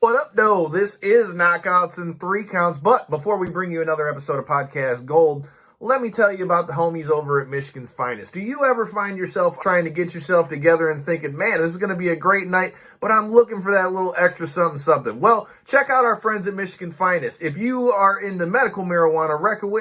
What up, though? This is Knockouts in 3 Counts. But before we bring you another episode of Podcast Gold, let me tell you about the homies over at Michigan's Finest. Do you ever find yourself trying to get yourself together and thinking, man, this is going to be a great night, but I'm looking for that little extra something? Well, check out our friends at Michigan Finest. If you are into medical marijuana,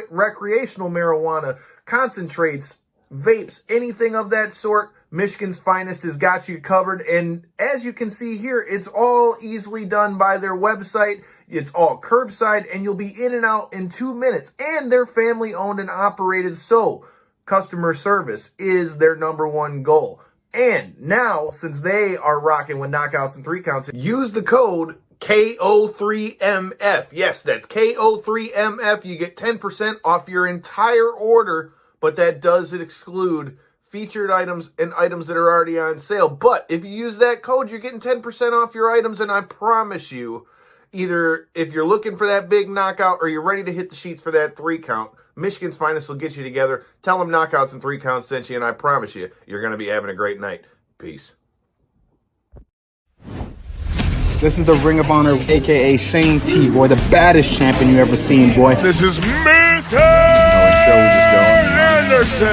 recreational marijuana, concentrates, vapes, anything of that sort, Michigan's Finest has got you covered. And as you can see here, it's all easily done by their website. It's all curbside, and you'll be in and out in 2 minutes. And they're family owned and operated, so customer service is their number one goal. And now, since they are rocking with Knockouts in 3 Counts, use the code KO3MF. Yes, that's KO3MF. You get 10% off your entire order, but that does exclude featured items and items that are already on sale. But if you use that code, you're getting 10% off your items, and I promise you, either if you're looking for that big knockout or you're ready to hit the sheets for that 3 count, Michigan's Finest will get you together. Tell them Knockouts in 3 Counts sent you, and I promise you, you're going to be having a great night. Peace. This is the Ring of Honor, a.k.a. Shane T, boy, the baddest champion you ever seen, boy. This is Mr. Anderson.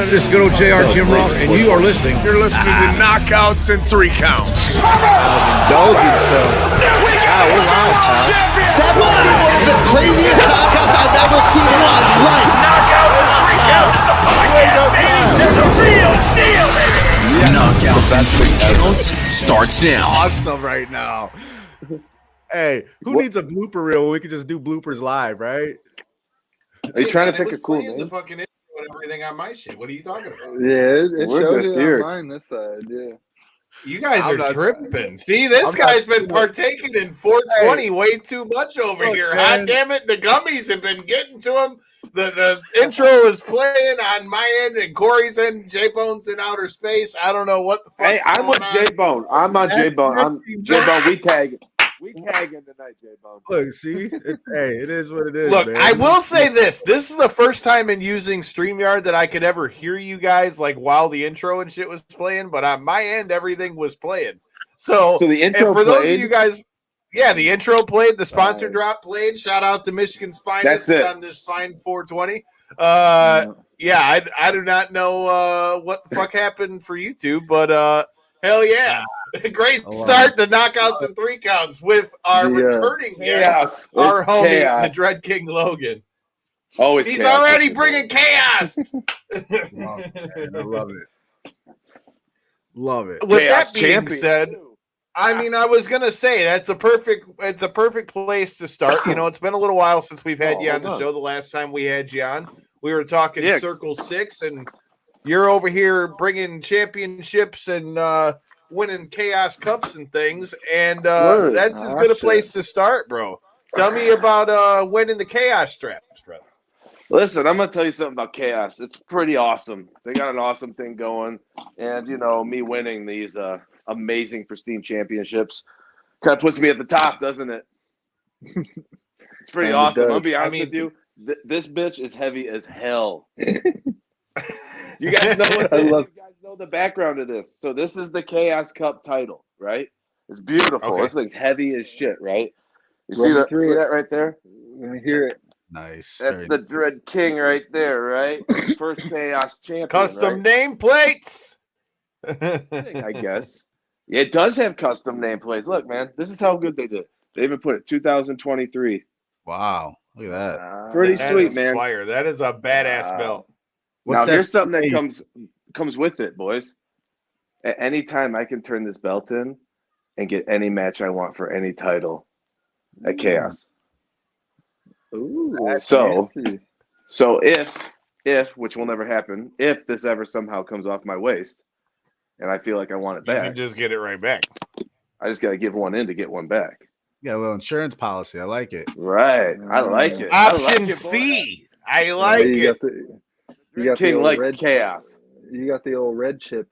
This is good old JR Jim Ross, and you are listening. You're listening to Knockouts in 3 Counts. Doggy stuff. God, we're live, pal. That might be one of the craziest knockouts I've ever seen in my life. Knockouts in 3 Counts is the podcast, baby. It's a real deal, baby. Knockouts in 3 Counts starts now. Awesome right now. Hey, who needs a blooper reel when we can just do bloopers live, right? Are you trying to pick a cool The name? fucking intro and everything on my shit. What are you talking about? Yeah, it We're showed just it here. on mine this side, yeah. You guys I'm are not- tripping. See, this I'm guy's not- been partaking in 420 way too much over Look, here. man. Hot damn it, the gummies have been getting to him. The intro is playing on my end and Corey's end. J-Bone's in outer space. I don't know what the fuck. Hey, I'm with J-Bone. I'm on J-Bone. I'm J-Bone. We tagging. We tagging tonight, J-Bone. Look, see? It is what it is, Look, man. I will say this. This is the first time in using StreamYard that I could ever hear you guys like while the intro and shit was playing, but on my end, everything was playing. So the intro and for those of played? you guys, yeah, the intro played, the sponsor Right. drop played. Shout out to Michigan's Finest That's it. on this fine 420. Yeah, I do not know what the fuck happened for YouTube, but hell yeah. Great start to Knockouts in 3 Counts with our returning guest, Chaos. our It's homie, chaos. the Dread King Logan. Always He's chaos. already bringing chaos. Love it, man. I love it. Love it. With Chaos that being champion, said, too. I mean, I was gonna say it's a perfect place to start. You know, it's been a little while since we've had you on the show. The last time we had you on, we were talking Yeah. Circle 6, and you're over here bringing championships and winning Chaos Cups and things, and Word. that's as Oh, good a shit. place to start, bro. Tell me about winning the Chaos straps, brother. Listen, I'm gonna tell you something about Chaos. It's pretty awesome. They got an awesome thing going, and you know, me winning these amazing, pristine championships kind of puts me at the top, doesn't it? It's pretty And it awesome. I'll does. be honest I mean- with you. This bitch is heavy as hell. You guys know what? I love- You guys know the background of this. So this is the Chaos Cup title, right? It's beautiful. Okay. This thing's heavy as shit, right? You Run see that? through See it. that right there? Let me hear it. Nice. That's the Dread King right there, right? First Chaos champion. Custom right? nameplates. Thing, I guess. It does have custom nameplates. Look, man, this is how good they did. They even put it 2023. Wow. Look at that. Pretty That sweet, is man. fire. That is a badass Wow. belt. Now that here's something that say? comes with it, boys. At any time I can turn this belt in and get any match I want for any title at Chaos. Ooh, So- fancy. So if which will never happen, if this ever somehow comes off my waist and I feel like I want it You back, can just get it right back. I just gotta give one in to get one back. You got a little insurance policy. I like it. Right. I like it. I like Option it, boy. C. I like you it. got you got the King old likes red chaos. You got the old red chip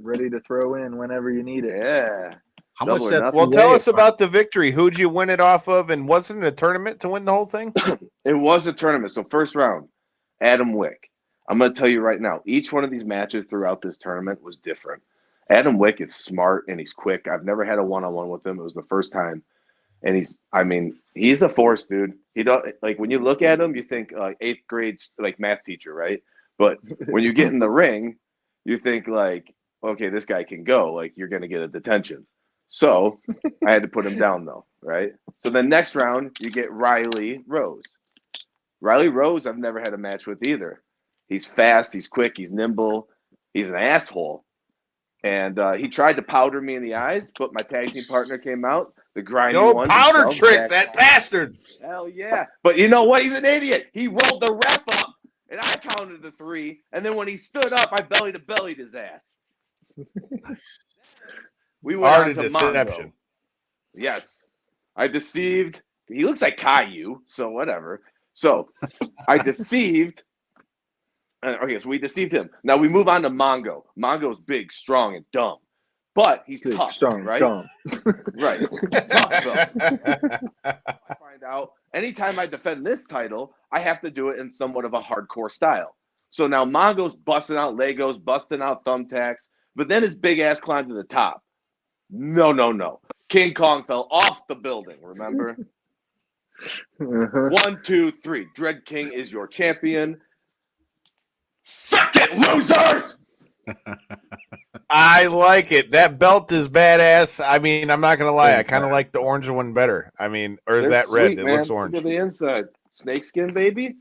ready to throw in whenever you need it. Yeah. How Double much or that? nothing. Well, tell weigh? us about the victory. Who'd you win it off of? And wasn't it a tournament to win the whole thing? It was a tournament. So first round, Adam Wick. I'm going to tell you right now, each one of these matches throughout this tournament was different. Adam Wick is smart and he's quick. I've never had a one-on-one with him. It was the first time. And he's a force, dude. He don't like when you look at him, you think 8th grade like math teacher, right? But when you get in the ring, you think like, okay, this guy can go. Like you're gonna get a detention. So I had to put him down though, right? So the next round you get Riley Rose. Riley Rose, I've never had a match with either. He's fast, he's quick, he's nimble, he's an asshole. And he tried to powder me in the eyes, but my tag team partner came out. The grimy No one. powder himself, trick, Jack that Paul. bastard. Hell yeah. But you know what? He's an idiot. He rolled the ref up, and I counted the 3. And then when he stood up, I belly to bellied his ass. We went Art on of to deception. Mongo. Yes. I deceived. He looks like Caillou, so whatever. So I deceived. Okay, so we deceived him. Now we move on to Mongo. Mongo's big, strong, and dumb. But he's Big, tough, strong, right? dumb. Right. Tough, though. I find out anytime I defend this title, I have to do it in somewhat of a hardcore style. So now Mongo's busting out Legos, busting out thumbtacks, but then his big ass climbed to the top. No. King Kong fell off the building, remember? 1, 2, 3. Dread King is your champion. Suck it, losers! I like it. That belt is badass. I mean, I'm not gonna lie. I kind of like the orange one better. I mean, or is They're that red? sweet, It man. looks orange. Look at the inside. Snakeskin, baby.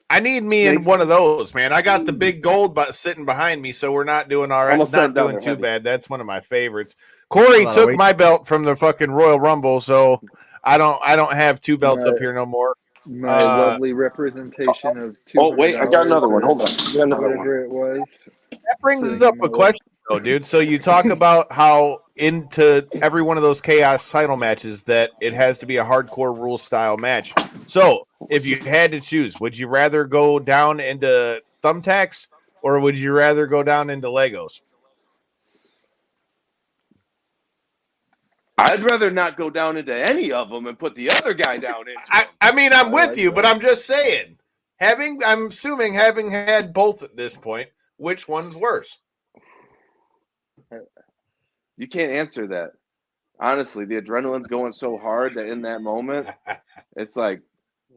I need me in one of those, man. I got the big gold sitting behind me, so we're not doing all right. Almost Not sent down doing there too heavy. bad. That's one of my favorites. Corey Wow, took wait. my belt from the fucking Royal Rumble, so I don't have 2 belts up here no more. My lovely representation of $200. Oh, wait, I got another one. Hold on. I got another one. Whatever it was. That brings Sitting up in my a question, though, dude. So you talk about how into every one of those chaos title matches that it has to be a hardcore rule style match. So if you had to choose, would you rather go down into thumbtacks or would you rather go down into Legos? I'd rather not go down into any of them and put the other guy down into them. I mean, I'm with like you, that. but I'm just saying. I'm assuming having had both at this point, which one's worse? You can't answer that. Honestly, the adrenaline's going so hard that in that moment, it's like,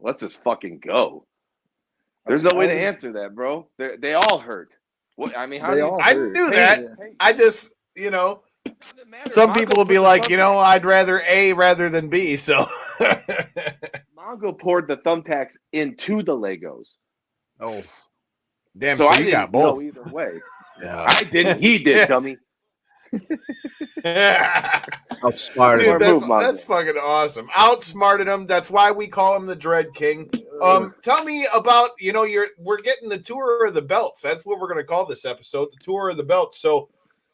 let's just fucking go. There's no way to answer that, bro. They all hurt. What I mean, how They do you? all I hurt. knew that. Yeah. I just, Doesn't matter. some Mongo people will put be the like, fucking- I'd rather A rather than B. So Mongo poured the thumbtacks into the Legos. oh, damn! So So I you didn't got both. know either way. Yeah. I didn't. He did, dummy. Outsmarted. Dude, Smart move, Mongo. that's fucking awesome. Outsmarted him. That's why we call him the Dread King. Tell me about, we're getting the tour of the belts. That's what we're going to call this episode, the tour of the belts. So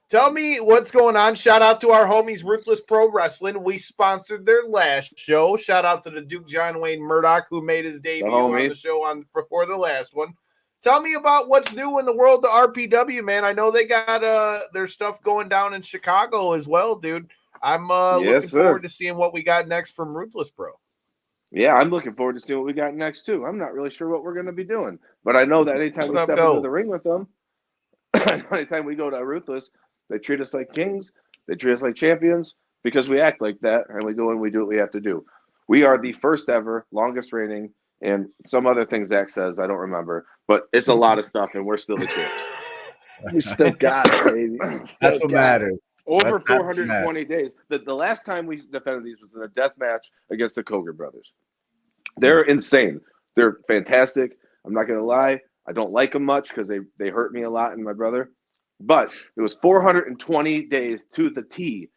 tell me what's going on. Shout out to our homies, Ruthless Pro Wrestling. We sponsored their last show. Shout out to the Duke John Wayne Murdoch, who made his debut on homies. the show before the last one. Tell me about what's new in the world of RPW, man. I know they got their stuff going down in Chicago as well, dude. I'm looking forward to seeing what we got next from Ruthless Pro. Yeah, I'm looking forward to seeing what we got next too. I'm not really sure what we're going to be doing, but I know that anytime we step into the ring with them, anytime we go to Ruthless, they treat us like kings. They treat us like champions because we act like that, and we go and we do what we have to do. We are the first ever, longest reigning, and some other things Zach says I don't remember, but it's a lot of stuff, and we're still the champs. We still got it, baby. That's what matters. Over That's 420 days. The last time we defended these was in a death match against the Koger brothers. They're insane. They're fantastic. I'm not going to lie. I don't like them much because they hurt me a lot and my brother. But it was 420 days to the T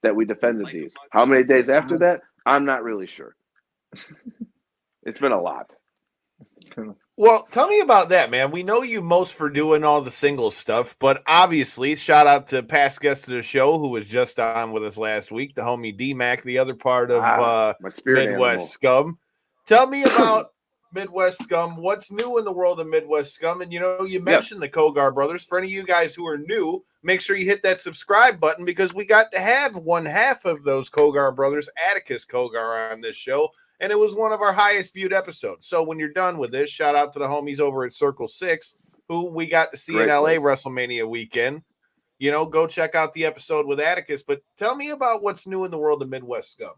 that we defended these. How many days after that? I'm not really sure. It's been a lot. Well, tell me about that, man. We know you most for doing all the single stuff, but obviously, shout out to past guest of the show who was just on with us last week, the homie D-Mac, the other part of my spirit Midwest animal. Scum. Tell me about Midwest Scum. What's new in the world of Midwest Scum? And, you mentioned the Kogar brothers. For any of you guys who are new, make sure you hit that subscribe button because we got to have one half of those Kogar brothers, Atticus Kogar, on this show. And it was one of our highest viewed episodes. So when you're done with this, shout out to the homies over at Circle 6, who we got to see in LA WrestleMania weekend. go check out the episode with Atticus. But tell me about what's new in the world of Midwest Scum.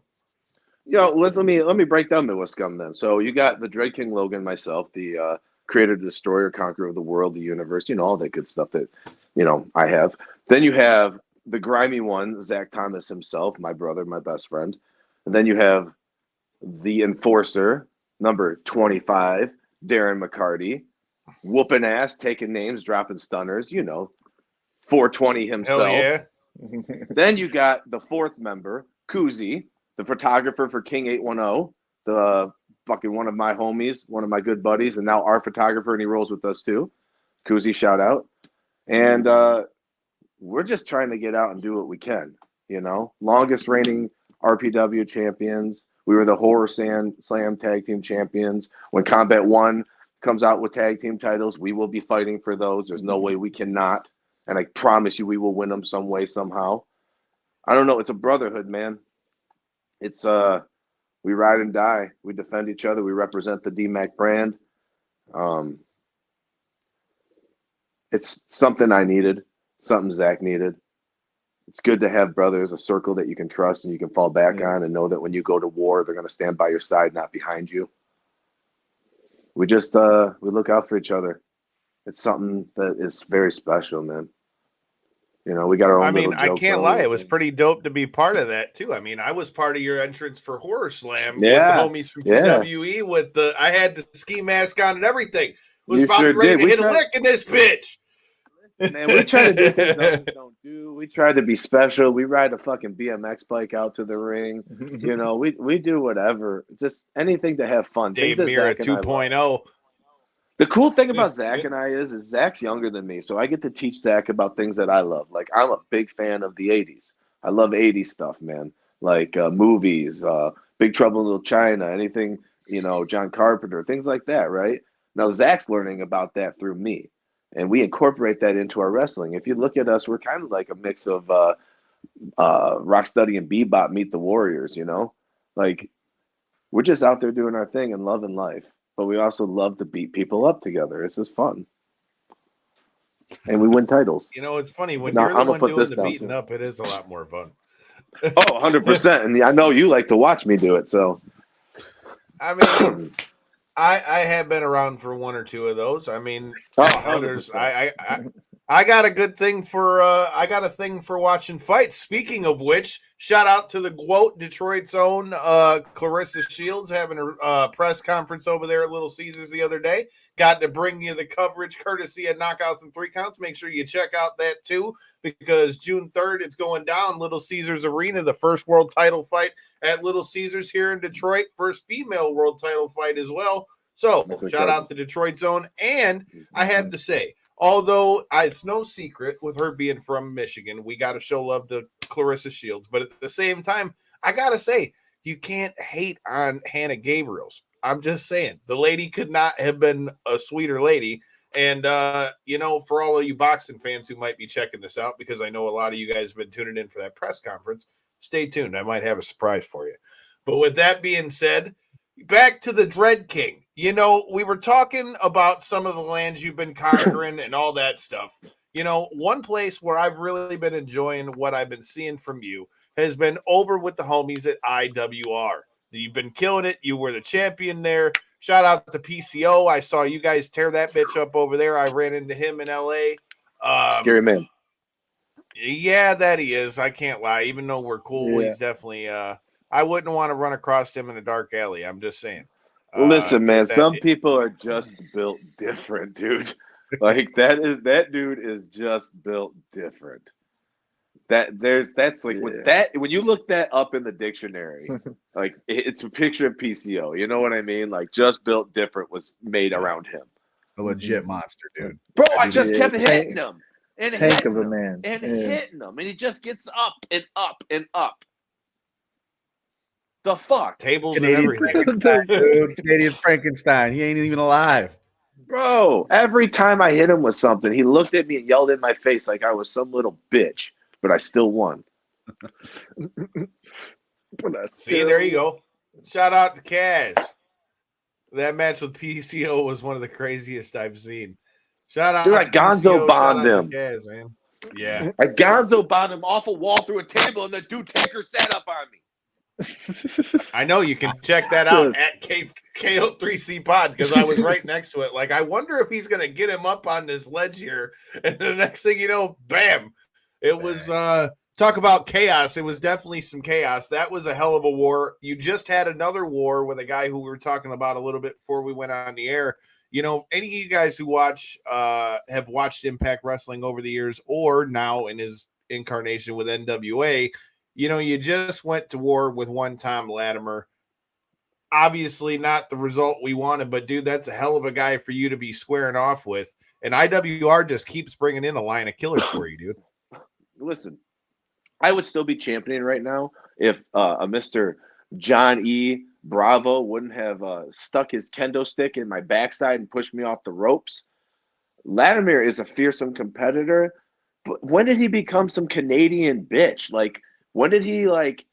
Let me break down Midwest Scum then. So you got the Dread King Logan, myself, the creator, destroyer, conqueror of the world, the universe, all that good stuff that I have. Then you have the grimy one, Zach Thomas himself, my brother, my best friend. And then you have the enforcer, number 25, Darren McCarty, whooping ass, taking names, dropping stunners, 420 himself. Hell yeah. Then you got the fourth member, Kuzi, the photographer for King 810, the fucking one of my homies, one of my good buddies, and now our photographer, and he rolls with us too. Kuzi, shout out. And we're just trying to get out and do what we can, Longest reigning RPW champions. We were the Horror Slam tag team champions. When Combat 1 comes out with tag team titles, we will be fighting for those. There's no way we cannot. And I promise you we will win them some way, somehow. I don't know. It's a brotherhood, man. It's we ride and die. We defend each other. We represent the DMAC brand. It's something I needed, something Zach needed. It's good to have brothers, a circle that you can trust and you can fall back on, and know that when you go to war, they're going to stand by your side, not behind you. We just we look out for each other. It's something that is very special, man. We got our own. I can't lie. It was pretty dope to be part of that too. I was part of your entrance for Horror Slam with the homies from PWE. With I had the ski mask on and everything. Was about ready to hit a lick in this bitch. Man, we try to do things others don't do. We try to be special. We ride a fucking BMX bike out to the ring. We do whatever. Just anything to have fun. Dave Mira 2.0. The cool thing about Zach and I is Zach's younger than me, so I get to teach Zach about things that I love. Like, I'm a big fan of the 80s. I love 80s stuff, man. Like movies, Big Trouble in Little China, anything, John Carpenter, things like that, right? Now, Zach's learning about that through me, and we incorporate that into our wrestling. If you look at us, we're kind of like a mix of Rocksteady and Bebop meet the Warriors, Like, we're just out there doing our thing and loving life. But we also love to beat people up together. It's just fun. And we win titles. It's funny. When you're the one doing the beating up, it is a lot more fun. 100%. And I know you like to watch me do it, so. I have been around for one or two of those. I got a good thing for I got a thing for watching fights. Speaking of which, shout out to the GWOAT, Detroit's own Clarissa Shields, having a press conference over there at Little Caesars the other day. Got to bring you the coverage courtesy of Knockouts and 3 Counts. Make sure you check out that too, because June 3rd it's going down, Little Caesars Arena, the first world title fight at Little Caesars here in Detroit, first female world title fight as well. So shout out to Detroit's own. And I have to say, although it's no secret with her being from Michigan, we got to show love to Clarissa Shields. But at the same time, I got to say, you can't hate on Hannah Gabriels. I'm just saying, the lady could not have been a sweeter lady. And, for all of you boxing fans who might be checking this out, because I know a lot of you guys have been tuning in for that press conference, stay tuned. I might have a surprise for you. But with that being said, back to the Dread King. We were talking about some of the lands you've been conquering and all that stuff. One place where I've really been enjoying what I've been seeing from you has been over with the homies at IWR. You've been killing it. You were the champion there. Shout out to PCO. I saw you guys tear that bitch up over there. I ran into him in LA. Scary man. Yeah, that he is. I can't lie. Even though we're cool, he's definitely I wouldn't want to run across him in a dark alley. I'm just saying. Listen, man, some people are just built different, dude. Like that dude is just built different. That's like what's that when you look that up in the dictionary, like it's a picture of PCO. You know what I mean? Like just built different was made around him. A legit monster, dude. Bro, I just kept hitting him and Tank of a man. And hitting him, and he just gets up and up and up. The fuck? Tables Canadian and everything. Dude, Canadian Frankenstein. He ain't even alive. Bro, every time I hit him with something, he looked at me and yelled in my face like I was some little bitch, but I still won. See, there you go. Shout out to Kaz. That match with PCO was one of the craziest I've seen. Shout out Dude, to I Gonzo PCO, bombed him. Kaz, man. Yeah. I gonzo bombed him off a wall through a table, and the dude Taker sat up on me. I know you can check that out at KO3C Pod because I was right next to it. Like, I wonder if he's going to get him up on this ledge here. And the next thing you know, bam. It was, talk about chaos. It was definitely some chaos. That was a hell of a war. You just had another war with a guy who we were talking about a little bit before we went on the air. You know, any of you guys who have watched Impact Wrestling over the years or now in his incarnation with NWA, you know, you just went to war with one Tom Latimer. Obviously not the result we wanted, but dude, that's a hell of a guy for you to be squaring off with. And IWR just keeps bringing in a line of killers for you, dude. Listen, I would still be championing right now if a Mr. John E. Bravo wouldn't have stuck his kendo stick in my backside and pushed me off the ropes. Latimer is a fearsome competitor, but when did he become some Canadian bitch? Like, when did he like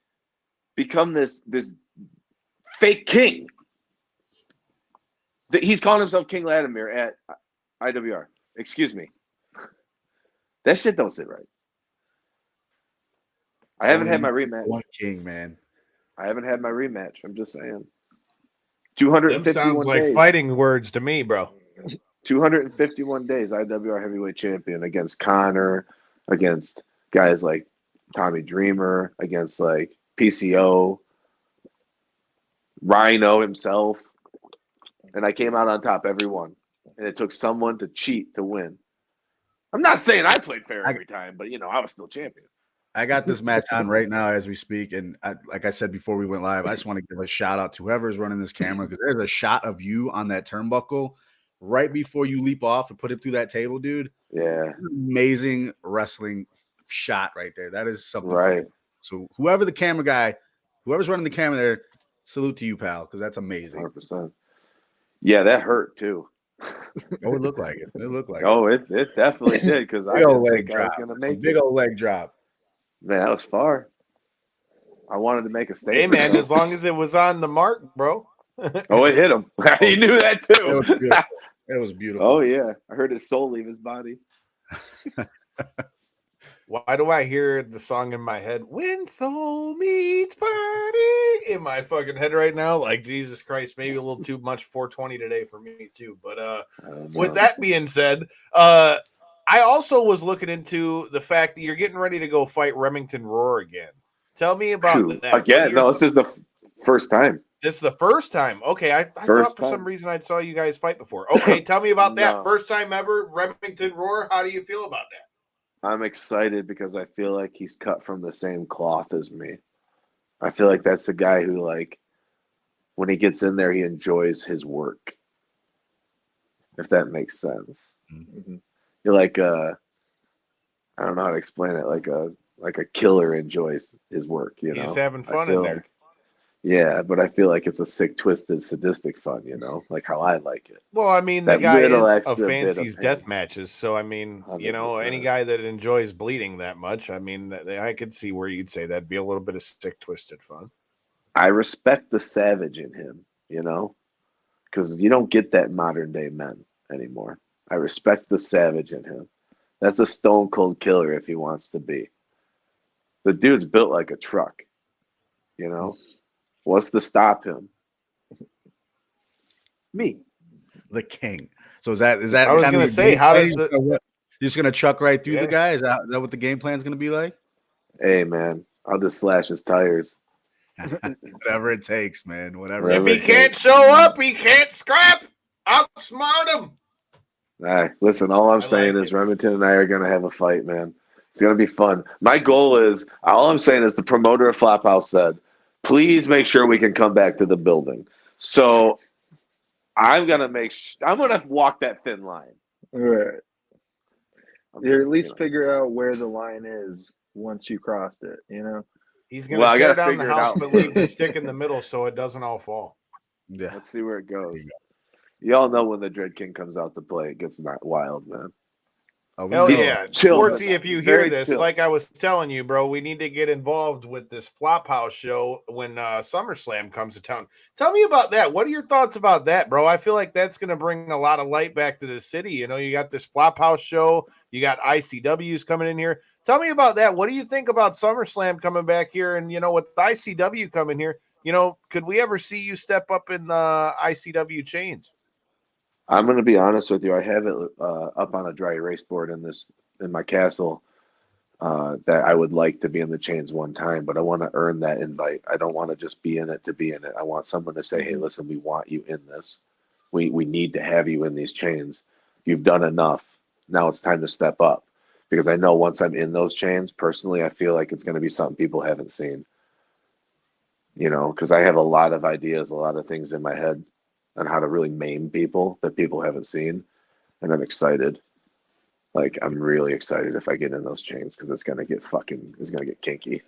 become this fake king? He's calling himself King Latimer at IWR. Excuse me. That shit don't sit right. I haven't had my rematch. One king, man. I haven't had my rematch. I'm just saying. Them 251 sounds like days. fighting words to me, bro. 251 days, IWR heavyweight champion against Connor, against guys like Tommy Dreamer, against like PCO, Rhino himself. And I came out on top every one. And it took someone to cheat to win. I'm not saying I played fair every time, but, you know, I was still champion. I got this match on right now as we speak, and like I said before we went live, I just want to give a shout out to whoever's running this camera because there's a shot of you on that turnbuckle right before you leap off and put it through that table, dude. Yeah, amazing wrestling shot right there. That is something. Right. So whoever the camera guy, whoever's running the camera there, salute to you, pal, because that's amazing. 100%. Yeah, that hurt too. Oh, it looked like it. It looked like it definitely did because I big old didn't leg think I was drop. gonna make Big it. old leg drop. Man, that was far. I wanted to make a statement. Hey, man, as long as it was on the mark, bro. Oh, it hit him. He knew that too. It was beautiful. Oh, yeah. I heard his soul leave his body. Why do I hear the song in my head? When soul meets body in my fucking head right now. Like, Jesus Christ, maybe a little too much 420 today for me too. But with that being said, I also was looking into the fact that you're getting ready to go fight Remington Roar again. Tell me about that. Again, no, this is the first time. This is the first time. Okay, I thought for some reason I saw you guys fight before. Okay, tell me about that. No. First time ever, Remington Roar. How do you feel about that? I'm excited because I feel like he's cut from the same cloth as me. I feel like that's the guy who, like, when he gets in there, he enjoys his work. If that makes sense. Mm-hmm. You're like I don't know how to explain it. Like a killer enjoys his work. You know, he's having fun in there. Yeah, but I feel like it's a sick, twisted, sadistic fun. You know, like how I like it. Well, I mean, That the guy little is extra of bit of fancies pain. death matches, so I mean, you know, 100%. any guy that enjoys bleeding that much, I mean, I could see where you'd say that'd be a little bit of sick, twisted fun. I respect the savage in him. You know, because you don't get that in modern day men anymore. I respect the savage in him. That's a stone cold killer if he wants to be. The dude's built like a truck. You know, what's to stop him? Me, the king. So is that? I was going to say, how does the you're just going to chuck right through the guy? Is that what the game plan is going to be like? Hey man, I'll just slash his tires. Whatever it takes, man. Whatever. If he can't show up, he can't scrap. Outsmart him. All right, listen, all I'm saying is Remington and I are going to have a fight, man. It's going to be fun. My goal is, all I'm saying is the promoter of Flophouse said, please make sure we can come back to the building. So I'm going to I'm going to walk that thin line. All right. You at least figure out where the line is once you crossed it, you know? He's going to tear down the house, but leave the stick in the middle so it doesn't all fall. Yeah. Let's see where it goes. Y'all know when the Dread King comes out to play, it gets wild, man. Hell know. yeah. chill. Schwartzy, if you hear Very this, chill. like I was telling you, bro, we need to get involved with this Flophouse show when SummerSlam comes to town. Tell me about that. What are your thoughts about that, bro? I feel like that's going to bring a lot of light back to the city. You know, you got this Flophouse show. You got ICWs coming in here. Tell me about that. What do you think about SummerSlam coming back here? And, you know, with ICW coming here, you know, could we ever see you step up in the ICW chains? I'm going to be honest with you. I have it up on a dry erase board in my castle that I would like to be in the chains one time, but I want to earn that invite. I don't want to just be in it to be in it. I want someone to say, "Hey, listen, we want you in this. We need to have you in these chains. You've done enough. Now it's time to step up." Because I know once I'm in those chains, personally, I feel like it's going to be something people haven't seen. You know, because I have a lot of ideas, a lot of things in my head on how to really maim people that people haven't seen, and I'm excited. Like, I'm really excited if I get in those chains because it's gonna get kinky.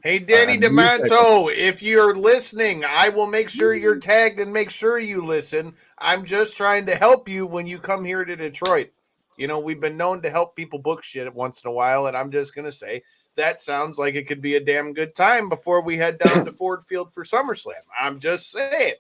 Hey, Danny DeManto, if you're listening, I will make sure you're tagged and make sure you listen. I'm just trying to help you when you come here to Detroit. You know, we've been known to help people book shit once in a while, and I'm just going to say that sounds like it could be a damn good time before we head down to Ford Field for SummerSlam. I'm just saying.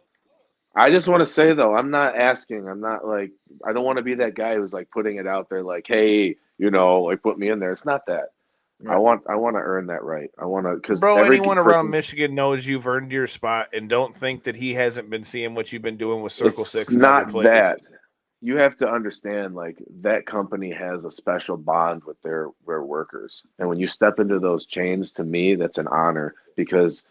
I just want to say though, I'm not asking. I'm not like I don't want to be that guy who's like putting it out there like, hey, you know, like put me in there. It's not that. Right. I want to earn that right. I want to because Bro, anyone around Michigan knows you've earned your spot, and don't think that he hasn't been seeing what you've been doing with Circle it's Six and other not places. that. You have to understand, like that company has a special bond with their workers, and when you step into those chains, to me, that's an honor because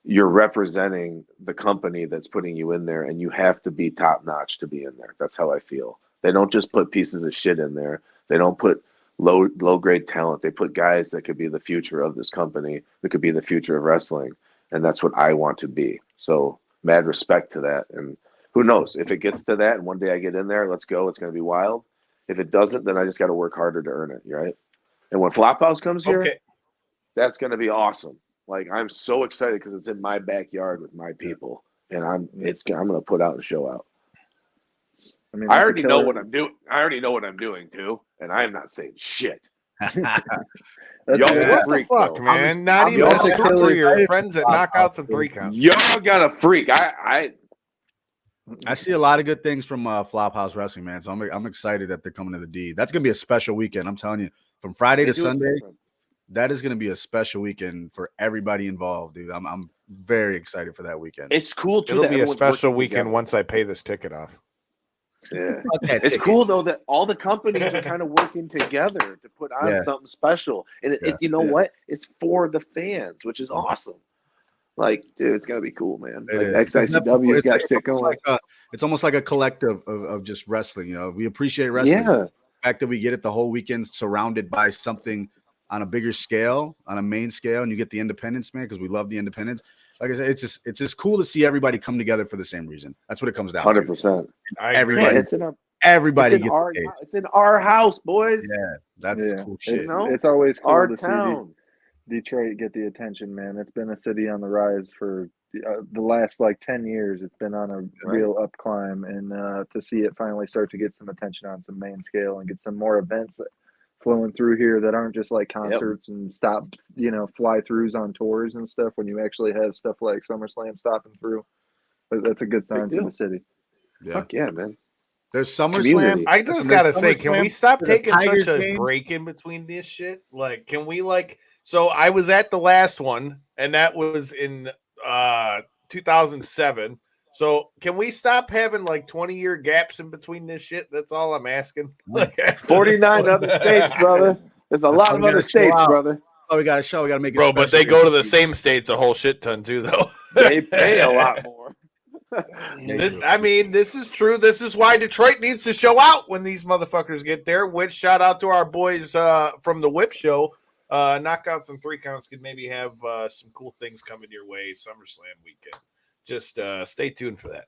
you're representing the company that's putting you in there, and you have to be top notch to be in there. That's how I feel. They don't just put pieces of shit in there. They don't put low grade talent. They put guys that could be the future of this company, that could be the future of wrestling, and that's what I want to be. So mad respect to that. And who knows if it gets to that, and one day I get in there, let's go. It's going to be wild. If it doesn't, then I just got to work harder to earn it, right? And when Flophouse comes here, that's going to be awesome. Like I'm so excited because it's in my backyard with my people, and I'm going to put out and show out. I mean, I already know what I'm doing. I already know what I'm doing too, and I am not saying shit. What the fuck, man? Not even a super for your friends at Knockouts and 3 Counts. Y'all got a freak. I see a lot of good things from Flophouse Wrestling, man. So I'm excited that they're coming to the D. That's gonna be a special weekend. I'm telling you, from Friday to Sunday. That is going to be a special weekend for everybody involved, dude. I'm very excited for that weekend. It's cool too. It'll be a special weekend once I pay this ticket off. Yeah, it's cool though that all the companies are kind of working together to put on something special, and you know what? It's for the fans, which is awesome. Like, dude, it's gonna be cool, man. Like XICW's got shit going. It's almost like a collective of just wrestling. You know, we appreciate wrestling. Yeah, the fact that we get it the whole weekend surrounded by something on a bigger scale, on a main scale, and you get the independents, man, because we love the independents. Like I said, it's just cool to see everybody come together for the same reason. That's what it comes down 100%. Everybody, it's in our house, boys. Yeah, that's cool shit. It's always cool our to town. see Detroit get the attention, man. It's been a city on the rise for the last like 10 years. It's been on a real up climb, and to see it finally start to get some attention on some main scale and get some more events flowing through here that aren't just like concerts and fly throughs on tours and stuff. When you actually have stuff like SummerSlam stopping through, that's a good sign for the city. Yeah. Fuck yeah, man. There's SummerSlam. I just gotta say, can we stop taking such a break in between this shit? Like, can we so I was at the last one, and that was in 2007. So can we stop having like 20-year gaps in between this shit? That's all I'm asking. 49 other states, brother. There's a lot of other states, brother. Oh, we got to show. We got to make it special. But they go to the same states a whole shit ton too, though. They pay a lot more. This is true. This is why Detroit needs to show out when these motherfuckers get there. Which shout out to our boys from the Whip Show. Knockouts and 3 Counts could maybe have some cool things coming your way SummerSlam weekend. Just stay tuned for that.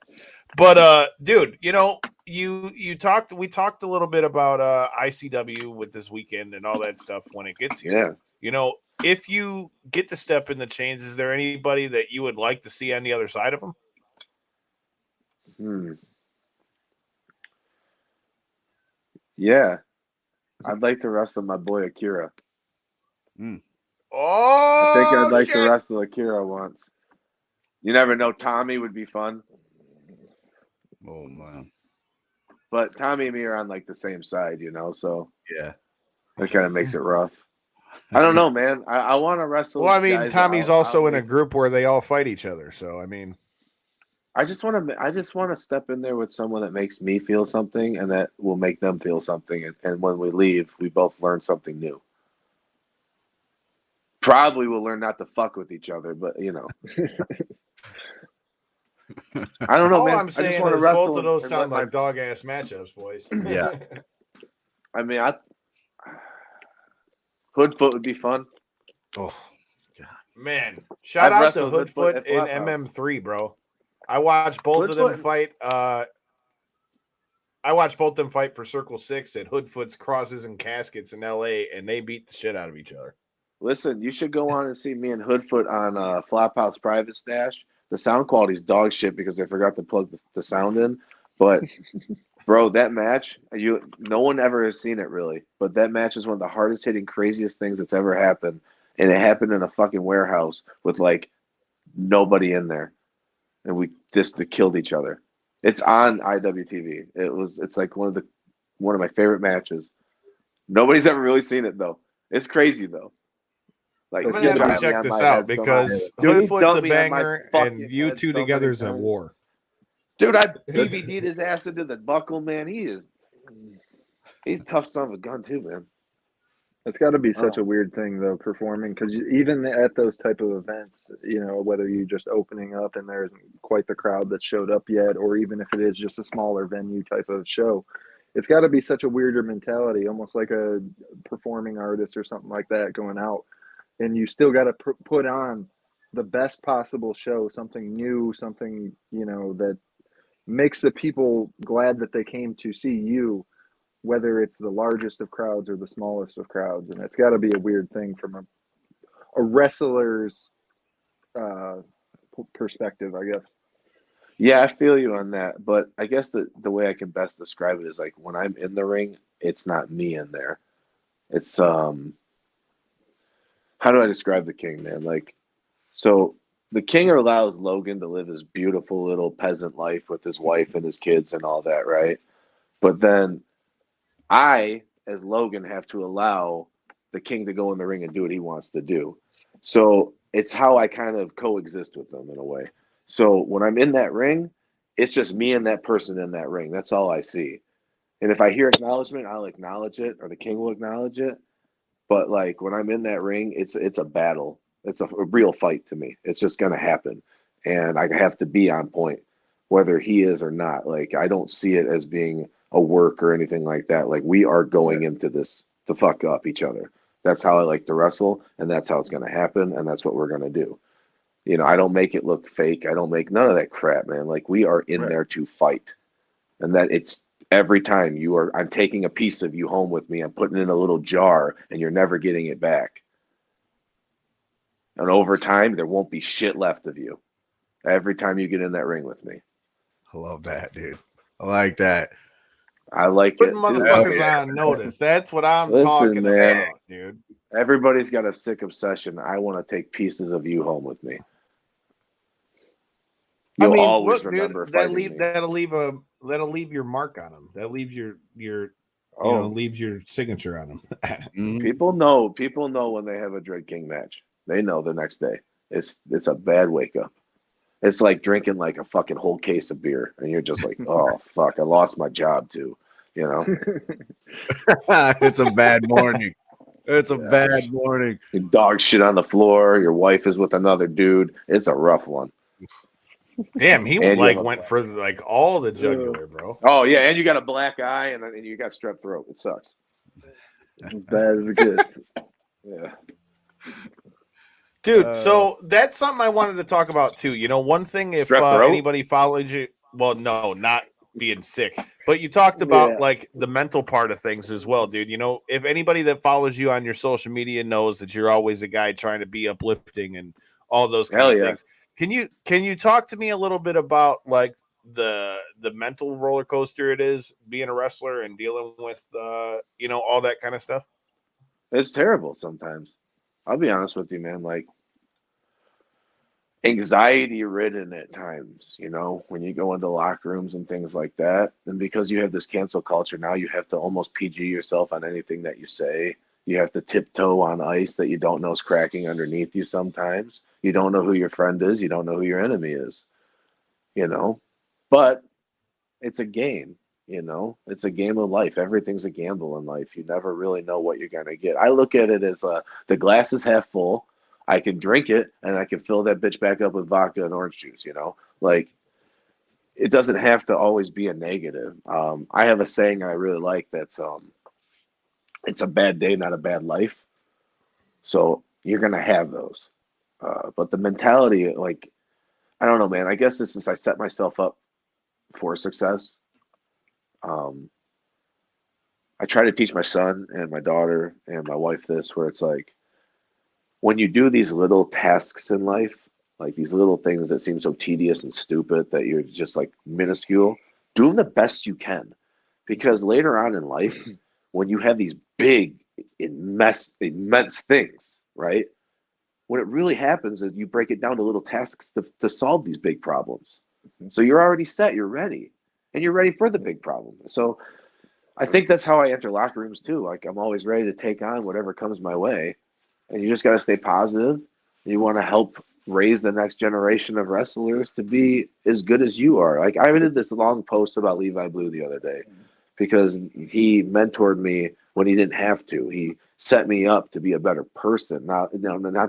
But dude, we talked a little bit about ICW with this weekend and all that stuff when it gets here. Yeah. If you get to step in the chains, is there anybody that you would like to see on the other side of them? Yeah. I'd like to wrestle my boy Akira. Oh, I think I'd like shit. to wrestle Akira once. You never know. Tommy would be fun. Oh man. But Tommy and me are on like the same side, so Yeah. that kind of makes it rough. I don't know, man. I want to wrestle. Well, I mean, guys Tommy's out- also out in a like- group where they all fight each other. So, I mean, I just want to step in there with someone that makes me feel something and that will make them feel something. And when we leave, we both learn something new. Probably we'll learn not to fuck with each other, but I don't know, all man. I'm I saying just want to is wrestle both of those and sound let like dog ass matchups, boys. Yeah. I mean, Hoodfoot would be fun. Oh, Man, shout I've out to wrestled Hoodfoot Hoodfoot at in Flophouse. MM3, bro. I watched both of them Hoodfoot- fight. I watched both them fight for Circle 6 at Hoodfoot's Crosses and Caskets in LA, and they beat the shit out of each other. Listen, you should go on and see me and Hoodfoot on Flophouse Private Stash. The sound quality's dog shit because they forgot to plug the sound in. But, bro, that match, no one ever has seen it really. But that match is one of the hardest hitting, craziest things that's ever happened. And it happened in a fucking warehouse with like nobody in there. And we just killed each other. It's on IWTV. It's like one of my favorite matches. Nobody's ever really seen it though. It's crazy though. Like I'm he gonna have dropped to me check on this my out head so because much. Dude, he Hoodfoot's a dumped me on my banger, fucking and you head two so together many is a times. war. Dude, I BBD'd his ass into the buckle, man. He's a tough son of a gun too, man. It's got to be such a weird thing though, performing, because even at those type of events, whether you're just opening up and there isn't quite the crowd that showed up yet, or even if it is just a smaller venue type of show, it's got to be such a weirder mentality, almost like a performing artist or something like that going out, and you still got to put on the best possible show, something new, something that makes the people glad that they came to see you, whether it's the largest of crowds or the smallest of crowds. And it's got to be a weird thing from a wrestler's perspective, I guess. Yeah, I feel you on that. But I guess the way I can best describe it is like when I'm in the ring, it's not me in there. It's how do I describe the King, man? Like, so the King allows Logan to live his beautiful little peasant life with his wife and his kids and all that, right? But then I, as Logan, have to allow the King to go in the ring and do what he wants to do. So it's how I kind of coexist with them in a way. So when I'm in that ring, it's just me and that person in that ring. That's all I see. And if I hear acknowledgement, I'll acknowledge it, or the King will acknowledge it. But like when I'm in that ring, it's a battle. It's a real fight to me. It's just gonna happen, and I have to be on point, whether he is or not. Like I don't see it as being a work or anything like that. Like we are going into this to fuck up each other. That's how I like to wrestle, and that's how it's gonna happen, and that's what we're gonna do. I don't make it look fake. I don't make none of that crap, man. Like we are in there to fight, and that it's every time I'm taking a piece of you home with me. I'm putting it in a little jar, and you're never getting it back. And over time, there won't be shit left of you. Every time you get in that ring with me. I love that, dude. I like that. I like Putting it. motherfuckers on notice. That's what I'm talking about, dude. Everybody's got a sick obsession. I want to take pieces of you home with me. You'll always remember fighting me. That'll leave your mark on them. That leaves your leaves your signature on them. People know when they have a Dread King match. They know the next day. It's a bad wake up. It's like drinking like a fucking whole case of beer, and you're just like, oh fuck, I lost my job too. It's a bad morning. It's a bad morning. Your dog shit on the floor. Your wife is with another dude. It's a rough one. Damn, he went for like all the jugular, bro. Oh yeah, and you got a black eye, and you got strep throat. It sucks. It's as bad as it gets. Yeah. Dude, so that's something I wanted to talk about too. One thing, if anybody follows you, well, no, not being sick, but you talked about like the mental part of things as well, dude. If anybody that follows you on your social media knows that you're always a guy trying to be uplifting and all those kind of things. Can you talk to me a little bit about like the mental roller coaster it is being a wrestler and dealing with all that kind of stuff? It's terrible sometimes. I'll be honest with you, man. Like, anxiety ridden at times, when you go into locker rooms and things like that. And because you have this cancel culture now, you have to almost PG yourself on anything that you say. You have to tiptoe on ice that you don't know is cracking underneath you sometimes. You don't know who your friend is. You don't know who your enemy is, But it's a game, It's a game of life. Everything's a gamble in life. You never really know what you're going to get. I look at it as the glass is half full. I can drink it and I can fill that bitch back up with vodka and orange juice, Like, it doesn't have to always be a negative. I have a saying I really like that's it's a bad day, not a bad life. So you're going to have those. But the mentality, like, I don't know, man. I guess this is I set myself up for success. I try to teach my son and my daughter and my wife this, where it's like, when you do these little tasks in life, like these little things that seem so tedious and stupid that you're just like minuscule, do them the best you can. Because later on in life, when you have these big, immense things, right? What it really happens is you break it down to little tasks to solve these big problems. So you're already set, you're ready, and you're ready for the big problem. So I think that's how I enter locker rooms too. Like, I'm always ready to take on whatever comes my way. And you just got to stay positive. You want to help raise the next generation of wrestlers to be as good as you are. Like, I did this long post about Levi Blue the other day because he mentored me when he didn't have to. He set me up to be a better person, not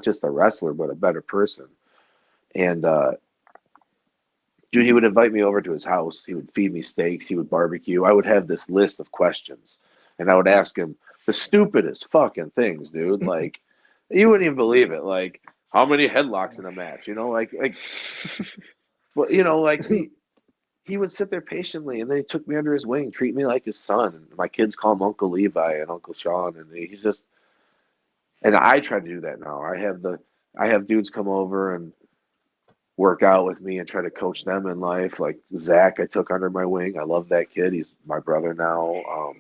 just a wrestler, but a better person. And dude, he would invite me over to his house. He would feed me steaks. He would barbecue. I would have this list of questions, and I would ask him the stupidest fucking things, dude. Like, you wouldn't even believe it. Like, how many headlocks in a match? Like he would sit there patiently, and then he took me under his wing, treat me like his son. My kids call him Uncle Levi and Uncle Sean, and he's just. And I try to do that now. I have dudes come over and work out with me and try to coach them in life. Like Zach, I took under my wing. I love that kid. He's my brother now.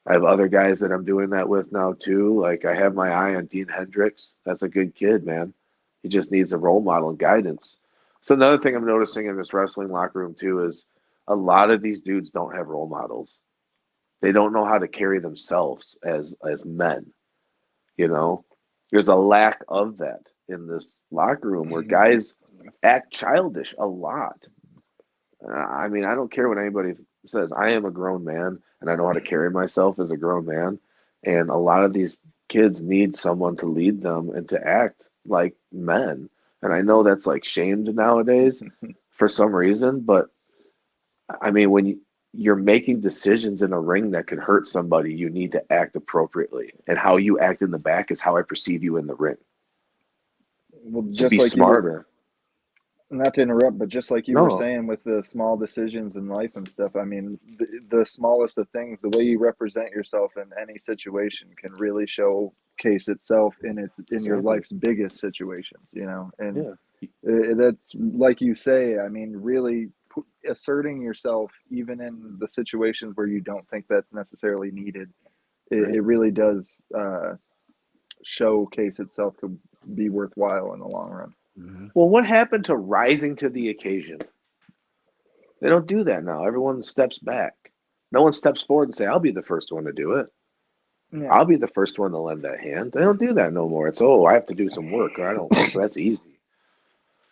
I have other guys that I'm doing that with now too. Like, I have my eye on Dean Hendricks. That's a good kid, man. He just needs a role model and guidance. So another thing I'm noticing in this wrestling locker room too is a lot of these dudes don't have role models. They don't know how to carry themselves as men. There's a lack of that in this locker room where guys act childish a lot. I mean, I don't care what anybody says. I am a grown man, and I know how to carry myself as a grown man. And a lot of these kids need someone to lead them and to act like men. And I know that's like shamed nowadays for some reason, but I mean, when you're making decisions in a ring that could hurt somebody, you need to act appropriately. And how you act in the back is how I perceive you in the ring. Well, So just be like smarter. Not to interrupt, but just like you were saying with the small decisions in life and stuff, I mean, the smallest of things, the way you represent yourself in any situation can really showcase itself in your life's biggest situations, and that's like you say, I mean, really asserting yourself even in the situations where you don't think that's necessarily needed, it really does showcase itself to be worthwhile in the long run. Well, what happened to rising to the occasion? They don't do that now. Everyone steps back. No one steps forward and say, I'll be the first one to do it. Yeah. I'll be the first one to lend that hand. They don't do that no more. It's, I have to do some work, or I don't. So that's easy.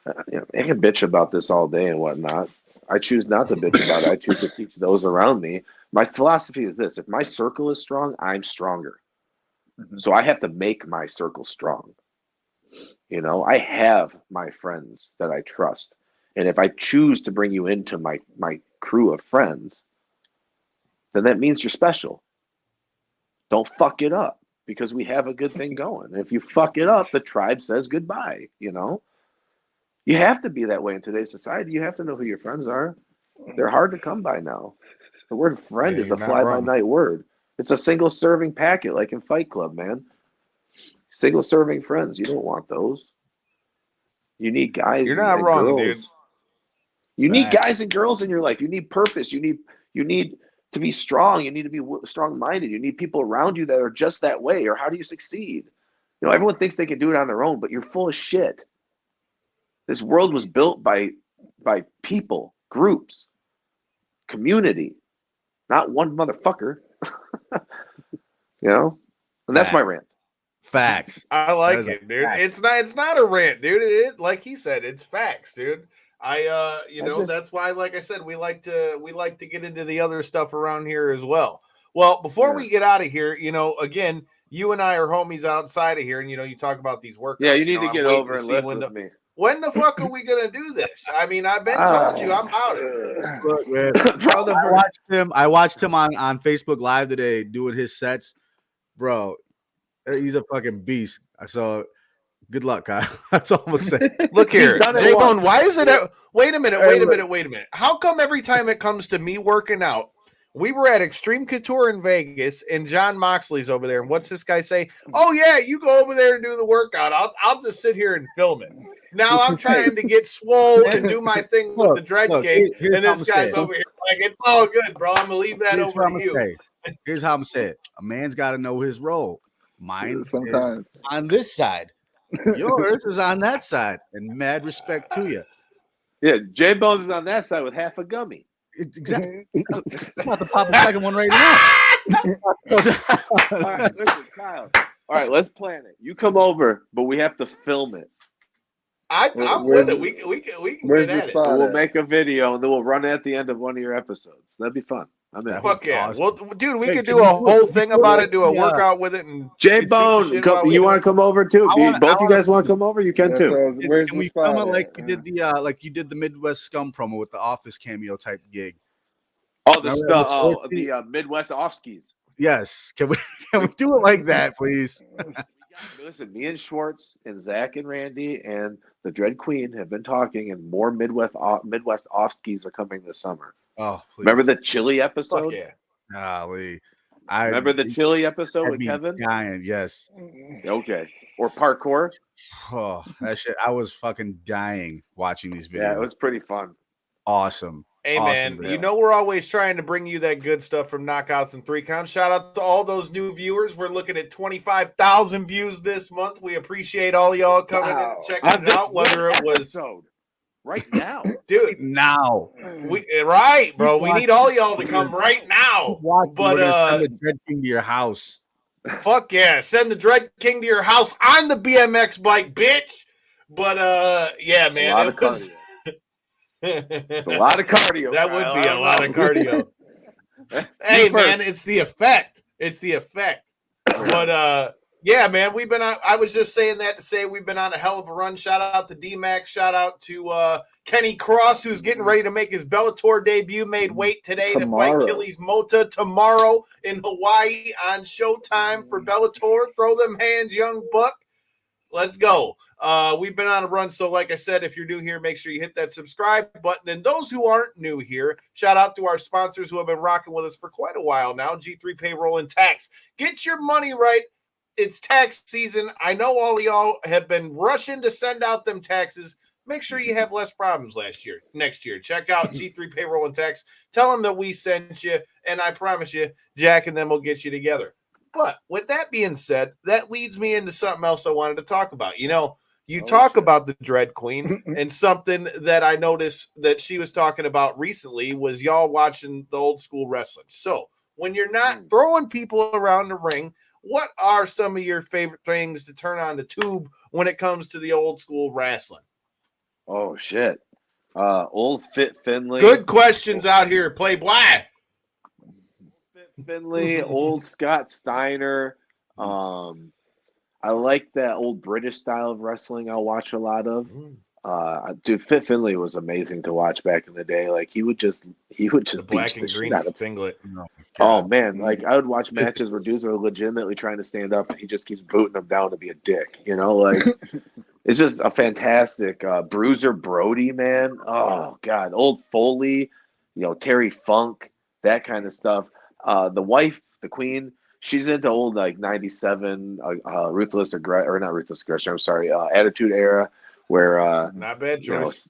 I can bitch about this all day and whatnot. I choose not to bitch about it. I choose to teach those around me. My philosophy is this. If my circle is strong, I'm stronger. Mm-hmm. So I have to make my circle strong. I have my friends that I trust. And if I choose to bring you into my crew of friends, then that means you're special. Don't fuck it up because we have a good thing going. And if you fuck it up, the tribe says goodbye, You have to be that way in today's society. You have to know who your friends are. They're hard to come by now. The word friend is a fly-by-night word. It's a single serving packet like in Fight Club, man. Single serving friends. You don't want those. You need guys. You're not and wrong, girls. dude. You need guys and girls in your life. You need purpose. You need to be strong. You need to be strong-minded. You need people around you that are just that way. Or how do you succeed? You know, everyone thinks they can do it on their own, but you're full of shit. This world was built by people, groups, community, not one motherfucker. You know? And that's my rant. Facts. I like it, dude. It's not a rant, dude. It, like he said, it's facts, dude. That's why, like I said, we like to get into the other stuff around here as well. Well, before we get out of here, again, you and I are homies outside of here, and you talk about these workouts. Yeah, you need to get over and lift with me. When the fuck are we gonna do this? I mean, I've been told you I'm out of it. Look, man, I watched him on Facebook Live today doing his sets, bro. He's a fucking beast. So good luck, Kyle. That's all I'm saying. Look here, J-Bone, why is it? Wait a minute. How come every time it comes to me working out, we were at Extreme Couture in Vegas, and John Moxley's over there, and what's this guy say? Oh yeah, you go over there and do the workout. I'll just sit here and film it. Now I'm trying to get swole and do my thing with the dread cake, and this guy's over here like, it's all good, bro. I'm gonna leave that over to you. Here's how I'm gonna say it. A man's got to know his role. Mine sometimes is on this side. Yours is on that side, and mad respect to you. Yeah, J Bones is on that side with half a gummy. It's exactly. I'm about to pop a second one right now. All right, listen, Kyle. All right, let's plan it. You come over, but we have to film it. I'm with it. We can where's get the at spot? We'll make a video, and then we'll run it at the end of one of your episodes. That'd be fun. I'm in. Fuck yeah. Awesome. Well, dude, we could do a whole thing about it, do a workout with it. And J-Bone, you want to come over too? Both you guys want to come over? You can too. Where's Can the we spot? film it like you did like you did the Midwest Scum promo with the Office cameo type gig? Oh, the Midwest Offskis. Yes. Can we do it like that, please? Listen, me and Schwartz and Zach and Randy and the Dread Queen have been talking, and more Midwest Offskis are coming this summer. Oh, please. Remember the chili episode? Fuck yeah. Golly. Remember the chili episode with Kevin? Dying, yes. Okay. Or parkour? Oh, that shit. I was fucking dying watching these videos. Yeah, it was pretty fun. Awesome. Hey, awesome, man, we're always trying to bring you that good stuff from Knockouts and 3 Counts. Shout out to all those new viewers. We're looking at 25,000 views this month. We appreciate all y'all coming in and checking it out, whether it was right now. Dude, now. Right, bro. We need all y'all to come right now. But send the Dread King to your house. Fuck yeah. Send the Dread King to your house on the BMX bike, bitch. But yeah, man. It's a lot of cardio. That would be a lot of cardio. Hey, man, it's the effect. It's the effect. But yeah, man, I was just saying that to say we've been on a hell of a run. Shout out to D-Max. Shout out to Kenny Cross, who's getting ready to make his Bellator debut. Made weight today to fight Achilles Mota tomorrow in Hawaii on Showtime for Bellator. Throw them hands, young buck. Let's go. We've been on a run. So like I said, if you're new here, make sure you hit that subscribe button. And those who aren't new here, shout out to our sponsors who have been rocking with us for quite a while now. G3 Payroll and Tax. Get your money right. It's tax season. I know all of y'all have been rushing to send out them taxes. Make sure you have less problems next year. Check out G3 Payroll and Tax. Tell them that we sent you. And I promise you, Jack and them will get you together. But with that being said, that leads me into something else I wanted to talk about. You talk about the Dread Queen, and something that I noticed that she was talking about recently was y'all watching the old school wrestling. So when you're not throwing people around the ring, what are some of your favorite things to turn on the tube when it comes to the old school wrestling? Oh, shit. Old Fit Finley. Good questions out here, Playboy. Finley, old Scott Steiner. I like that old British style of wrestling. I'll watch a lot of. Dude, Fit Finley was amazing to watch back in the day. Like he would just the black and green singlet. Oh man, like I would watch matches where dudes are legitimately trying to stand up, and he just keeps booting them down to be a dick. Like it's just a fantastic Bruiser Brody, man. Oh god, old Foley, Terry Funk, that kind of stuff. The wife, the queen, she's into old like 97 Ruthless Aggression. I'm sorry, Attitude Era, where not bad choice.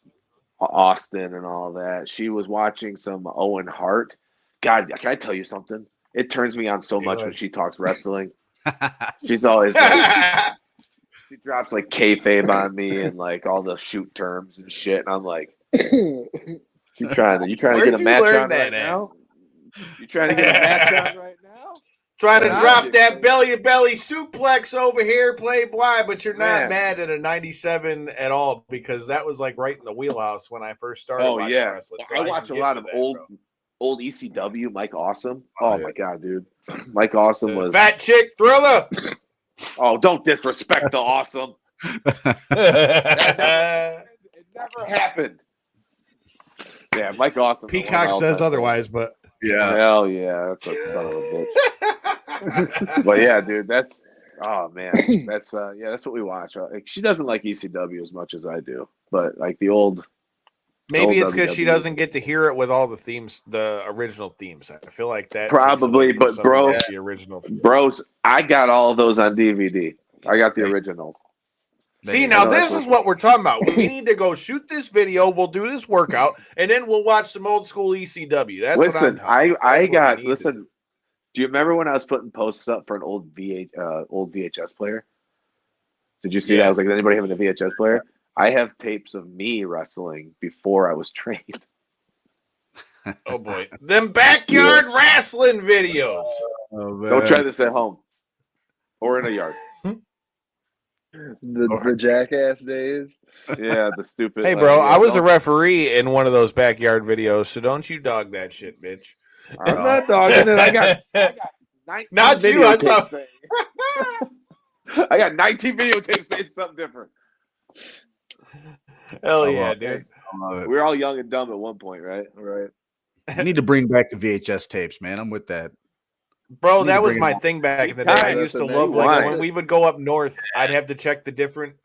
Austin and all that. She was watching some Owen Hart. God, can I tell you something? It turns me on so much when she talks wrestling. She's always like, she drops like kayfabe on me and like all the shoot terms and shit, and I'm like, you trying to get a match on right now? You trying to get a match on right now? Trying to drop that belly-to-belly suplex over here, Playboy, but you're not mad at a 97 at all because that was like right in the wheelhouse when I first started watching wrestling. So I watch a lot of old ECW, Mike Awesome. Oh my God, dude. Mike Awesome was Fat Chick Thriller. Oh, don't disrespect the Awesome. It never happened. Yeah, Mike Awesome. Peacock says otherwise, but hell yeah, that's a son of a bitch. But yeah, dude, that's that's that's what we watch. Like, she doesn't like ECW as much as I do, but like the old. Maybe it's because she doesn't get to hear it with all the themes, the original themes. I feel like that probably, but bro, the original bros, I got all of those on DVD. I got the originals. See, now this is what we're talking about. We need to go shoot this video. We'll do this workout, and then we'll watch some old school ECW. That's listen. What I'm I got listen. Do you remember when I was putting posts up for an old VHS player? Did you see that? I was like, does anybody have a VHS player? I have tapes of me wrestling before I was trained. Oh boy, them backyard wrestling videos. Oh, don't try this at home or in a yard. The jackass days. Yeah, the stupid. Hey, bro, I was a referee in one of those backyard videos, so don't you dog that shit, bitch. I'm not dogging it. I got 19 not you. I'm talking. I got 19 videotapes saying something different. Hell yeah, dude. We were all young and dumb at one point, right? Right. I need to bring back the VHS tapes, man. I'm with that. Bro, that was my thing back in the day. I used to love like when we would go up north, I'd have to check the different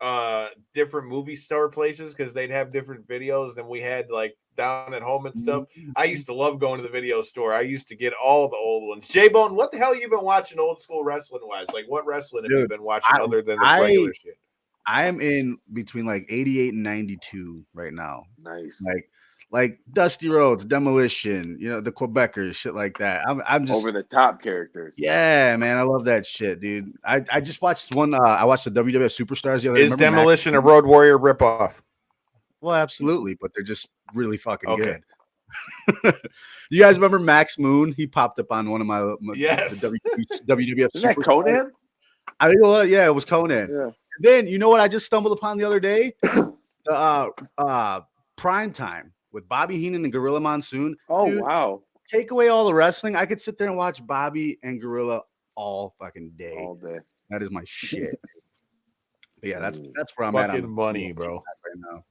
movie store places because they'd have different videos than we had like down at home and stuff. I used to love going to the video store. I used to get all the old ones. J-Bone, what the hell you been watching old school wrestling wise? Like what wrestling have you been watching other than the regular shit? I am in between like 88 and 92 right now. Nice. Like Dusty Rhodes, Demolition, you know, the Quebecers, shit like that. I'm just over the top characters. Yeah, man, I love that shit, dude. I just watched one. I watched the WWF Superstars the other day. Is Demolition a Road Warrior ripoff? Well, absolutely, but they're just really fucking good. You guys remember Max Moon? He popped up on one of my yes the WWF. Is that Conan? I think it was Conan. Yeah. Then you know what I just stumbled upon the other day? Prime Time with Bobby Heenan and Gorilla Monsoon. Oh, dude, wow. Take away all the wrestling. I could sit there and watch Bobby and Gorilla all fucking day. All day. That is my shit. But yeah, that's where I'm at. Fucking money, bro. Right now.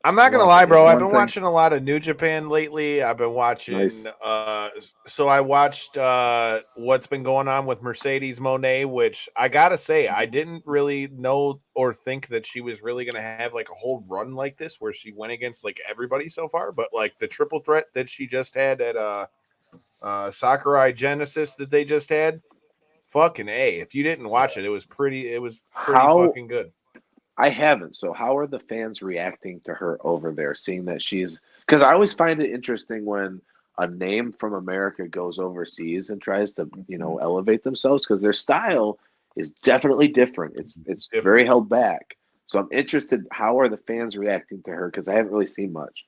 I'm not gonna lie, bro. I've been watching a lot of New Japan lately. I've been watching. So I watched what's been going on with Mercedes Moné, which I gotta say I didn't really know or think that she was really gonna have like a whole run like this, where she went against like everybody so far. But like the triple threat that she just had at Sakurai Genesis that they just had, fucking A. If you didn't watch it, it was pretty fucking good. I haven't. So how are the fans reacting to her over there, seeing that she's – because I always find it interesting when a name from America goes overseas and tries to, elevate themselves because their style is definitely different. It's very held back. So I'm interested, how are the fans reacting to her because I haven't really seen much.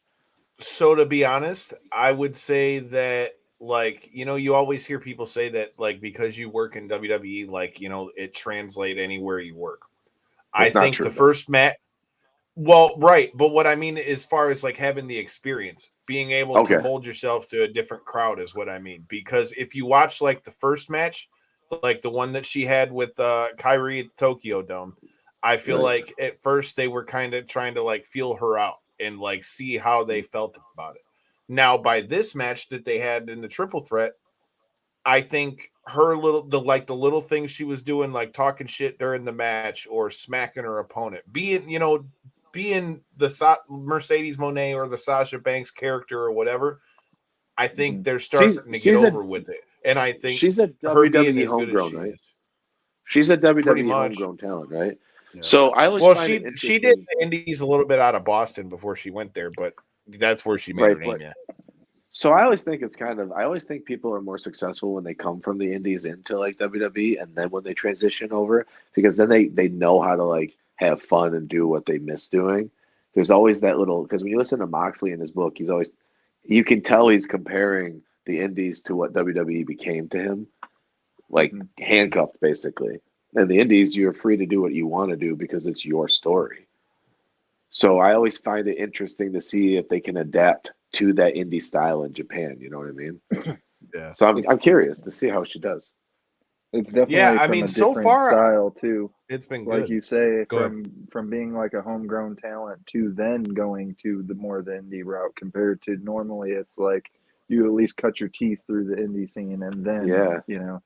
So to be honest, I would say that, like, you always hear people say that, like, because you work in WWE, like, it translates anywhere you work. I think the first match, well, right. But what I mean, as far as like having the experience, being able to mold yourself to a different crowd is what I mean. Because if you watch like the first match, like the one that she had with Kyrie at the Tokyo Dome, I feel like at first they were kind of trying to like feel her out and like see how they felt about it. Now, by this match that they had in the triple threat, I think her the little things she was doing, like talking shit during the match or smacking her opponent, being the Mercedes Moné or the Sasha Banks character or whatever, I think they're starting to get over with it. And I think she's a WWE homegrown, right? She's a WWE homegrown talent, right? Yeah. So I always Well, find it she did interesting. the Indies a little bit out of Boston before she went there, but that's where she made Right, her name. Yeah. So I always think I always think people are more successful when they come from the indies into like WWE and then when they transition over because then they know how to like have fun and do what they miss doing. There's always that little because when you listen to Moxley in his book, he's always you can tell he's comparing the indies to what WWE became to him, like handcuffed basically. And the indies, you're free to do what you want to do because it's your story. So I always find it interesting to see if they can adapt to that indie style in Japan. You know what I mean? Yeah. So I'm curious to see how she does. It's Yeah, definitely I from mean, a so different far style too. it's been Like good. you say, Go ahead. from being like a homegrown talent to then going to the more the indie route compared to normally it's like you at least cut your teeth through the indie scene and then, Yeah, you know.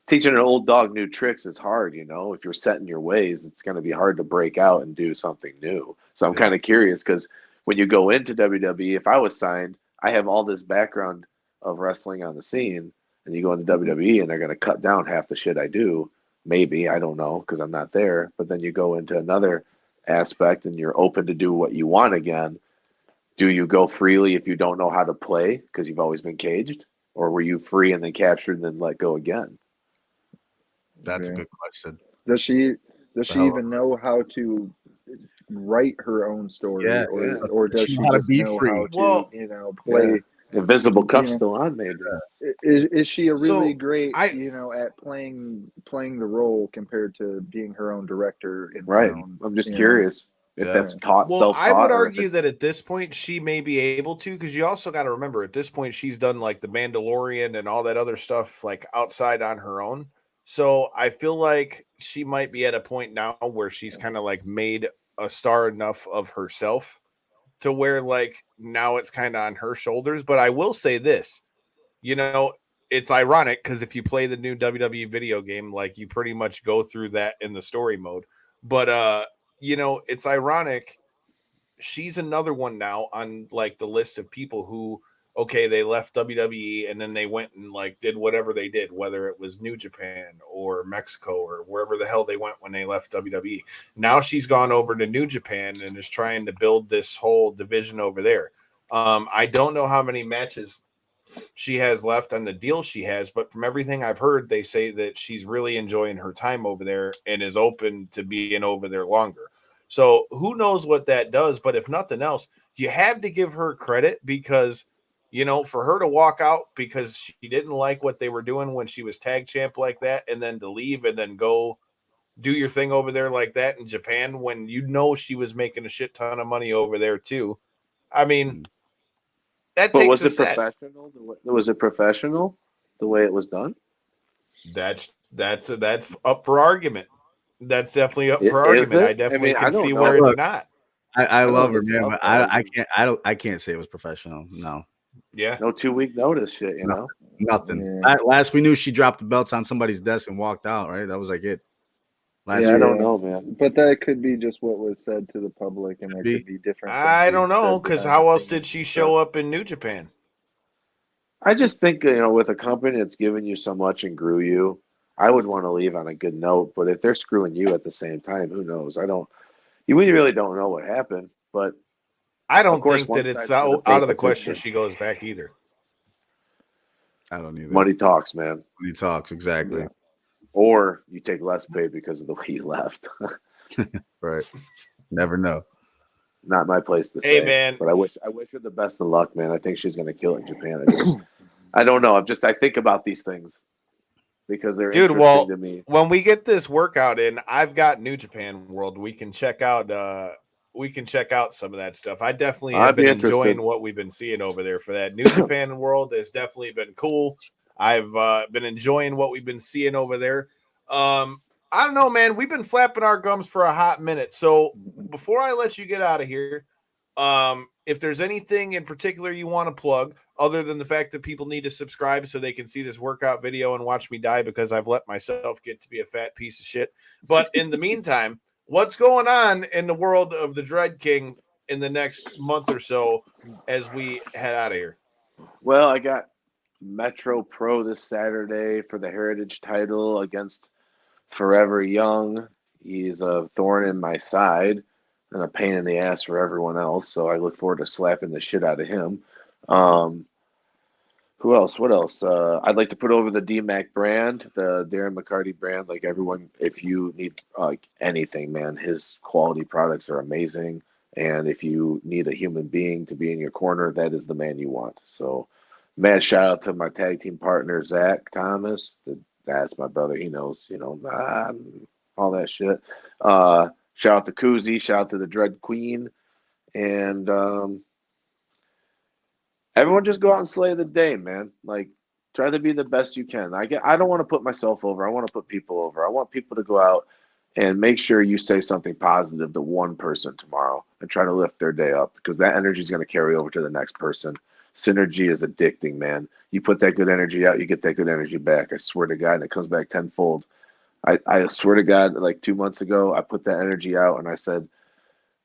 teaching an old dog new tricks is hard. You know, if you're set in your ways, it's going to be hard to break out and do something new. So I'm kind of curious because when you go into WWE, if I was signed, I have all this background of wrestling on the scene, and you go into WWE and they're going to cut down half the shit I do. Maybe I don't know because I'm not there. But then you go into another aspect and you're open to do what you want again. Do you go freely if you don't know how to play because you've always been caged, or were you free and then captured and then let go again? That's a Okay. good question. Does she hell- even know how to write her own story Yeah. or does She know she how to just be know free. how to, Well, you know, Yeah. play, Invisible you cuff know, still on, maybe. is she a really So great, I you know, at playing the role compared to being her own director in her Right. own, I'm just you know? curious if Yeah. that's taught, Well, I would self-taught, or if argue it's that at this point she may be able to, because you also got to remember at this point she's done like the Mandalorian and all that other stuff like outside on her own. So I feel like she might be at a point now where she's kind of like made a star enough of herself to where like now it's kind of on her shoulders. But I will say this, you know, it's ironic because if you play the new WWE video game, like you pretty much go through that in the story mode. But you know, it's ironic she's another one now on like the list of people who okay they left WWE and then they went and like did whatever they did, whether it was New Japan or Mexico or wherever the hell they went when they left WWE. Now she's gone over to New Japan and is trying to build this whole division over there. I don't know how many matches she has left on the deal she has, but from everything I've heard, they say that she's really enjoying her time over there and is open to being over there longer. So who knows what that does? But if nothing else, you have to give her credit because, you know, for her to walk out because she didn't like what they were doing when she was tag champ like that, and then to leave and then go do your thing over there like that in Japan when you know she was making a shit ton of money over there too. I mean, that but takes was a it set. professional? Was it professional the way it was done? That's up for argument. That's definitely up for Is argument. I it? I definitely mean, I can don't see where know. it's Look, not. I I don't love think her, it's man, up but for argument. I can't say it was professional. No. Yeah. No 2 week notice shit, you know? Nothing. Yeah. Last we knew, she dropped the belts on somebody's desk and walked out. Right, that was like it. Last Yeah, I week, don't Yeah. know, man. But that could be just what was said to the public and there be. could be different things I being don't know said because behind the how else scenes did she and show stuff. up in New Japan? I just think, you know, with a company that's given you so much and grew you, I would want to leave on a good note. But if they're screwing you at the same time, who knows? We really don't know what happened. But I of don't course, think one that it's side's going to out paint of the the question picture. she goes back either. I don't either. Money talks, man. Money talks, exactly. Yeah. Or you take less pay because of the way you left. Right. Never know. Not my place to Hey say. man, But I wish her the best of luck, man. I think she's going to kill it in Japan. I don't know. I think about these things because they're dude, interesting well, to me. when we get this workout in, I've got New Japan World. We can check out some of that stuff. I definitely have I'd be been interested. enjoying what we've been seeing over there for that. New Japan World has definitely been cool. I've been enjoying what we've been seeing over there. I don't know, man. We've been flapping our gums for a hot minute. So before I let you get out of here, if there's anything in particular you want to plug, other than the fact that people need to subscribe so they can see this workout video and watch me die because I've let myself get to be a fat piece of shit. But in the meantime, what's going on in the world of the Dread King in the next month or so as we head out of here? Well, I got Metro Pro this Saturday for the Heritage title against Forever Young. He's a thorn in my side and a pain in the ass for everyone else. So I look forward to slapping the shit out of him. Who else? What else? I'd like to put over the DMAC brand, the Darren McCarty brand. Like everyone, if you need like anything, man, his quality products are amazing. And if you need a human being to be in your corner, that is the man you want. So, mad shout out to my tag team partner Zach Thomas. That's my brother. He knows, all that shit. Shout out to Koozie. Shout out to the Dread Queen, and everyone just go out and slay the day, man. Like, try to be the best you can. I don't want to put myself over. I want to put people over. I want people to go out and make sure you say something positive to one person tomorrow and try to lift their day up, because that energy is going to carry over to the next person. Synergy is addicting, man. You put that good energy out, you get that good energy back. I swear to God, and it comes back tenfold. I swear to God, like 2 months ago, I put that energy out and I said,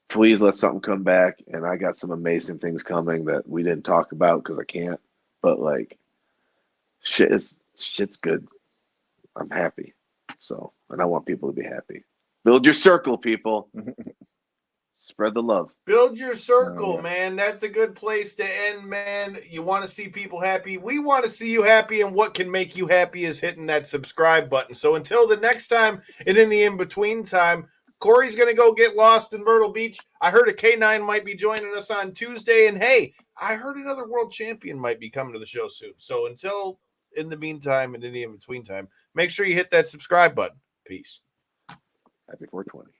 please let something come back. And I got some amazing things coming that we didn't talk about because I can't. But like, shit's good. I'm happy. So, and I want people to be happy. Build your circle, people. Spread the love. Build your circle, man. That's a good place to end, man. You want to see people happy. We want to see you happy, and what can make you happy is hitting that subscribe button. So until the next time, and in the in-between time, Corey's going to go get lost in Myrtle Beach. I heard a K9 might be joining us on Tuesday, and hey, I heard another world champion might be coming to the show soon. So until in the meantime and in the in-between time, make sure you hit that subscribe button. Peace. Happy 420.